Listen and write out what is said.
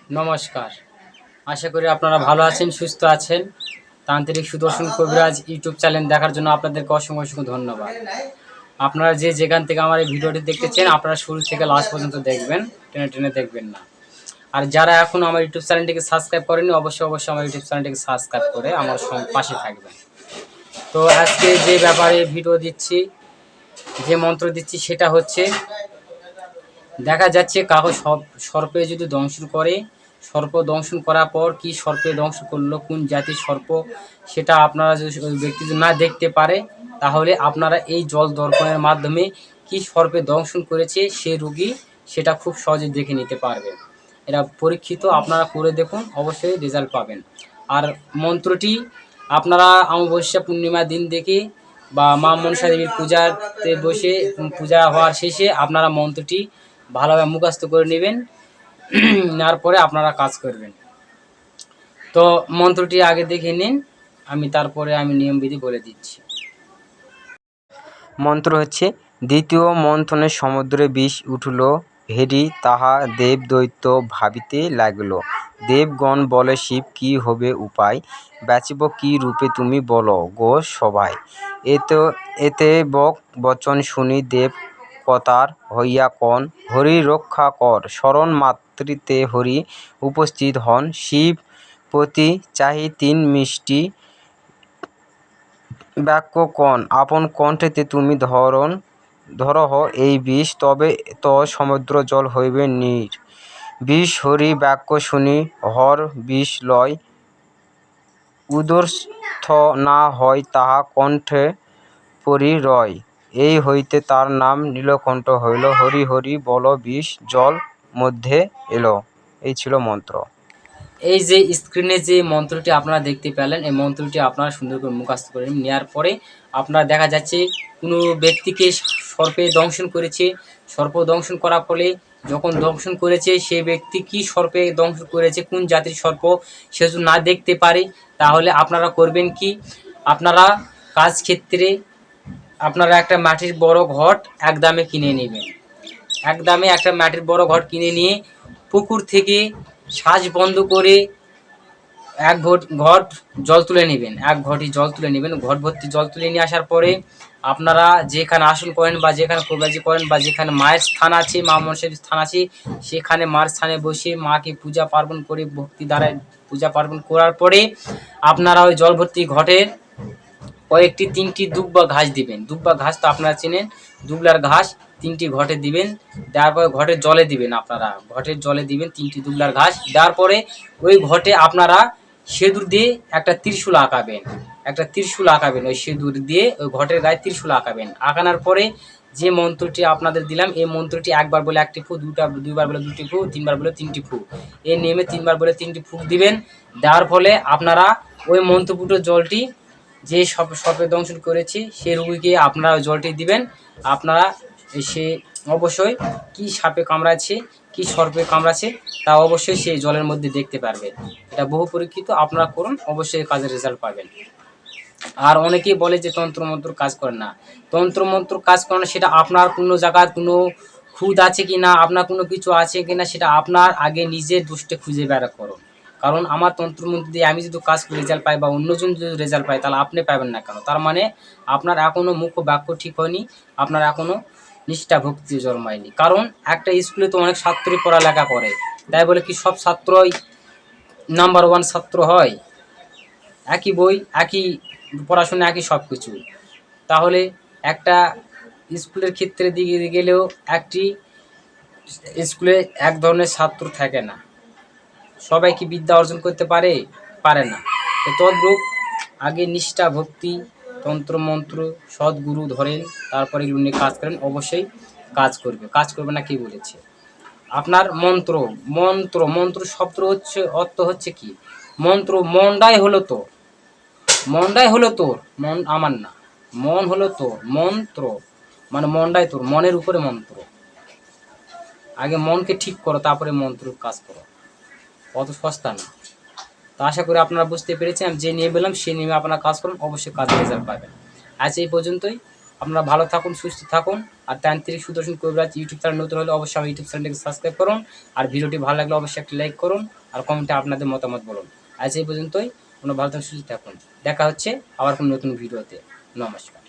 নমস্কার। আশা করি আপনারা ভালো আছেন, সুস্থ আছেন। তান্ত্রিক সুদর্শন কবিরাজ ইউটিউব চ্যানেল দেখার জন্য আপনাদেরকে অসংখ্য ধন্যবাদ। আপনারা যেখান থেকে আমার এই ভিডিওটি দেখতেছেন, আপনারা শুরু থেকে লাস্ট পর্যন্ত দেখবেন, টেনে টেনে দেখবেন না। আর যারা এখনও আমার ইউটিউব চ্যানেলটিকে সাবস্ক্রাইব করেনি, অবশ্যই আমার ইউটিউব চ্যানেলটিকে সাবস্ক্রাইব করে আমার পাশে থাকবেন। তো আজকে যে ব্যাপারে ভিডিও দিচ্ছি, যে মন্ত্র দিচ্ছি, সেটা হচ্ছে, দেখা যাচ্ছে কাগজ সর্পে যদি দংশন করে, সর্প দংশন করার পর কি সর্পে দংশন করলো, কোন জাতির সর্প, সেটা আপনারা যদি ওই ব্যক্তি যদি না দেখতে পারে, তাহলে আপনারা এই জল দর্পণের মাধ্যমে কি সর্পে দংশন করেছে সে রোগী সেটা খুব সহজে দেখে নিতে পারবে। এটা পরীক্ষিত, আপনারা করে দেখুন, অবশ্যই রেজাল্ট পাবেন। আর মন্ত্রটি আপনারা অমাবস্যা পূর্ণিমা দিন দেখে বা মা মনসা দেবীর পূজাতে বসে, পূজা হওয়ার শেষে আপনারা মন্ত্রটি ভালোভাবে মুখস্থ করে নেবেন। নেওয়ার পরে আপনারা কাজ করবেন। তো মন্ত্রটি আগে দেখে নিন, তারপরে আমি নিয়মবিধি বলে দিচ্ছি। মন্ত্র হচ্ছে, দ্বিতীয় মন্থনে সমুদ্রে বিষ উঠল ভেরি, তাহা দেব দৈত্য ভাবিতে লাগল। দেবগণ বলে, শিব কি হবে উপায়, বাঁচিব কি রূপে তুমি বলো গো সবাই। এতে বচন শুনি দেব কতার হইয়া কন, হরি রক্ষা কর, শরণ মাতৃতে হরি উপস্থিত হন। শিব প্রতি চাহি তিন মিষ্টি বাক্য কন, আপন কণ্ঠেতে তুমি ধরহ এই বিষ, তবে তো সমুদ্র জল হইবে নীর। বিষ হরি বাক্য শুনি হর বিষ লয়, উদরস্থ না হয় তাহা কণ্ঠে পরি রয়। এই হইতে তার নাম নীলকণ্ঠ হইল, হরি হরি বল বিষ জল মধ্যে এলো। এই ছিল মন্ত্র। এই যে স্ক্রিনে যে মন্ত্রটি আপনারা দেখতে পেলেন, এই মন্ত্রটি আপনারা সুন্দর করে মুখস্থ করে নেওয়ার পরে আপনারা দেখা যাচ্ছে কোনো ব্যক্তিকে সর্পে দংশন করেছে, সর্প দংশন করার ফলে যখন দংশন করেছে সে ব্যক্তি কি সর্পে দংশন করেছে, কোন জাতির সর্প, সে যদি না দেখতে পারে, তাহলে আপনারা করবেন কি, আপনারা কাজ ক্ষেত্রে আপনারা একটা মাটির বড় ঘট একদামে কিনে নেবেন। একদামে একটা মাটির বড় ঘট কিনে নিয়ে পুকুর থেকে সাজ বন্ধ করে এক ঘট জল তুলে নেবেন, এক ঘটি জল তুলে নেবেন। ঘট ভর্তি জল তুলে নিয়ে আসার পরে আপনারা যেখানে আসন করেন বা যেখানে কবিরাজি করেন বা যেখানে মায়ের স্থান আছে, মা মনসার স্থান আছে, সেখানে মার স্থানে বসে মাকে পূজা পার্বণ করে ভক্তি দ্বারা পূজা পার্বণ করার পরে আপনারা ওই জল ভর্তি ঘটের কয়েকটি 3টি দুব্বা ঘাস দিবেন। দুব্বা ঘাস তো আপনারা চেনেন, দুবলার ঘাস 3টি ঘটে দিবেন। দেওয়ার পরে ঘটের জলে দিবেন, আপনারা ঘটের জলে দিবেন 3টি দুবলার ঘাস। দেওয়ার পরে ওই ঘটে আপনারা সিঁদুর দিয়ে একটা ত্রিশূল আঁকাবেন, একটা ত্রিশূল আঁকাবেন। ওই সিঁদুর দিয়ে ওই ঘটের গায়ে ত্রিশূল আঁকাবেন। আঁকানোর পরে যে মন্ত্রটি আপনাদের দিলাম, এই মন্ত্রটি একবার বলে একটি ফু, দুইবার বলে দুটি ফু, তিনবার বলে 3টি ফু, এই নিয়মে 3বার বলে 3টি ফুক দিবেন। দেওয়ার ফলে আপনারা ওই মন্ত্রপুট জলটি যে সর্পে দংশন করেছে সে রোগীকে আপনারা জলটি দিবেন। আপনারা সে অবশ্যই কি সাপে কামড়াচ্ছে, কি সর্পে কামড়াচ্ছে, তা অবশ্যই সেই জলের মধ্যে দেখতে পারবে। এটা বহু পরীক্ষিত, আপনারা করুন, অবশ্যই কাজের রেজাল্ট পাবেন। আর অনেকেই বলে যে তন্ত্রমন্ত্র কাজ করে না। তন্ত্রমন্ত্র কাজ করে না, সেটা আপনার কোনো জায়গায় কোনো খুঁত আছে কি না, আপনার কোনো কিছু আছে কি না, সেটা আপনার আগে নিজের দোষটা খুঁজে বের করুন। কারণ আমার তন্ত্রমন্ত্র দিয়ে আমি যদি কাজ করে রেজাল্ট পাই বা অন্যজন যদি রেজাল্ট পায়, তাহলে আপনি পাবেন না কেন? তার মানে আপনার এখনও মুখ বাক্য ঠিক হয়নি, আপনার এখনও নিষ্ঠা ভক্তি জন্মায়নি। কারণ একটা স্কুলে তো অনেক ছাত্রই পড়ালেখা করে, তাই বলে কি সব ছাত্রই নাম্বার 1 ছাত্র হয়? একই বই, একই পড়াশোনা, একই সব কিছু। তাহলে একটা স্কুলের ক্ষেত্রে দিকে গেলেও একটি স্কুলে এক ধরনের ছাত্র থাকে না। সবাই কি বিদ্যা অর্জন করতে পারে? পারে না। তো তদ্রূপ আগে নিষ্ঠা ভক্তি, তন্ত্রমন্ত্র, সদ্গুরু ধরেন, তারপরে এগুলো নিয়ে কাজ করেন, অবশ্যই কাজ করবে। কাজ করবে না কে বলেছে? আপনার মন্ত্র, মন্ত্র শব্দ হচ্ছে, অর্থ হচ্ছে কি, মন্ত্র মনটাই হলো তোর, মনটাই হলো তোর, মন আমার না। মন হলো তোর, মন্ত্র মানে মনটাই তোর, মনের উপরে মন্ত্র। আগে মনকে ঠিক করো, তারপরে মন্ত্র কাজ করো। অত সস্তা না। তো আশা করি আপনারা বুঝতে পেরেছেন। আমি যে নিয়ে বললাম সেই নিয়ে আপনারা কাজ করুন, অবশ্যই কাজের রেজাল্ট পাবেন। আজ এই পর্যন্তই। আপনারা ভালো থাকুন, সুস্থ থাকুন। আর তান্ত্রিক সুদর্শন কবিরাজ ইউটিউব চ্যানেল নতুন হলে অবশ্যই আমার ইউটিউব চ্যানেলটিকে সাবস্ক্রাইব করুন। আর ভিডিওটি ভালো লাগলে অবশ্যই একটি লাইক করুন আর কমেন্টে আপনাদের মতামত বলুন। আজ এই পর্যন্তই। ভালো থাকুন, সুস্থ থাকুন। দেখা হচ্ছে আবার কোনো নতুন ভিডিওতে। নমস্কার।